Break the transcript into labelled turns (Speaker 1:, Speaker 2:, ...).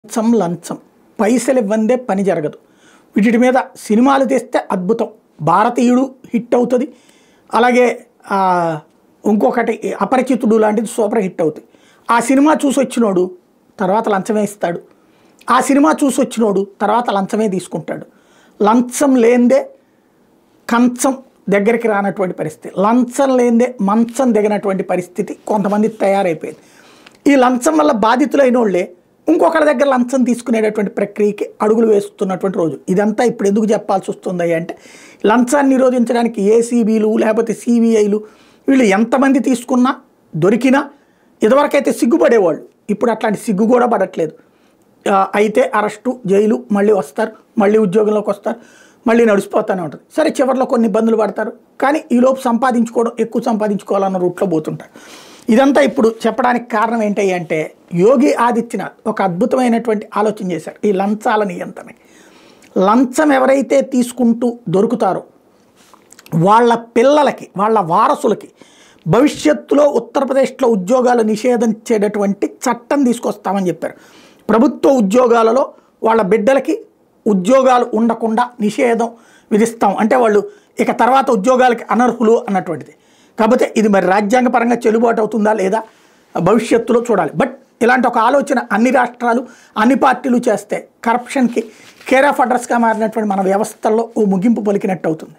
Speaker 1: లంచం లంచం పైసలు ఇవ్వందే పని జరగదు. వీటి మీద సినిమాలు తీస్తే అద్భుతం, భారతీయుడు హిట్ అవుతుంది. అలాగే ఇంకొకటి అపరిచితుడు లాంటిది సూపర్ హిట్ అవుతుంది. ఆ సినిమా చూసి వచ్చినోడు తర్వాత లంచమే ఇస్తాడు, ఆ సినిమా చూసి వచ్చినోడు తర్వాత లంచమే తీసుకుంటాడు. లంచం లేనిదే కంచం దగ్గరికి రానటువంటి పరిస్థితి, లంచం లేనిదే మంచం దిగినటువంటి పరిస్థితి కొంతమంది తయారైపోయింది. ఈ లంచం వల్ల బాధితులైన వాళ్ళే ఇంకొకరి దగ్గర లంచం తీసుకునేటటువంటి ప్రక్రియకి అడుగులు వేస్తున్నటువంటి రోజు. ఇదంతా ఇప్పుడు ఎందుకు చెప్పాల్సి వస్తుంది అంటే, లంచాన్ని నిరోధించడానికి ఏసీబీలు లేకపోతే సిబిఐలు వీళ్ళు ఎంతమంది తీసుకున్నా దొరికినా ఇదివరకైతే సిగ్గుపడేవాళ్ళు, ఇప్పుడు అట్లాంటి సిగ్గు కూడా పడట్లేదు. అయితే అరెస్టు, జైలు, మళ్ళీ వస్తారు, మళ్ళీ ఉద్యోగంలోకి వస్తారు, మళ్ళీ నడిచిపోతూనే ఉంటుంది. సరే చివరిలో కొన్ని ఇబ్బందులు పడతారు, కానీ ఈలోపు సంపాదించుకోవడం, ఎక్కువ సంపాదించుకోవాలన్న రూట్లో పోతుంటారు. ఇదంతా ఇప్పుడు చెప్పడానికి కారణం ఏంటి అంటే, యోగి ఆదిత్యనాథ్ ఒక అద్భుతమైనటువంటి ఆలోచన చేశారు ఈ లంచాల నియంత్రణ. లంచం ఎవరైతే తీసుకుంటూ దొరుకుతారో వాళ్ళ పిల్లలకి, వాళ్ళ వారసులకి భవిష్యత్తులో ఉత్తరప్రదేశ్లో ఉద్యోగాలు నిషేధించేటటువంటి చట్టం తీసుకొస్తామని చెప్పారు. ప్రభుత్వ ఉద్యోగాలలో వాళ్ళ బిడ్డలకి ఉద్యోగాలు ఉండకుండా నిషేధం విధిస్తాం, అంటే వాళ్ళు ఇక తర్వాత ఉద్యోగాలకి అనర్హులు అన్నటువంటిది. కాకపోతే ఇది మరి రాజ్యాంగపరంగా చెల్లుబాటు అవుతుందా లేదా భవిష్యత్తులో చూడాలి. బట్ ఇలాంటి ఒక ఆలోచన అన్ని రాష్ట్రాలు, అన్ని పార్టీలు చేస్తే కరప్షన్కి కేర్ ఆఫ్ అడ్రస్గా మారినటువంటి మన వ్యవస్థల్లో ఓ ముగింపు పలికినట్టు అవుతుంది.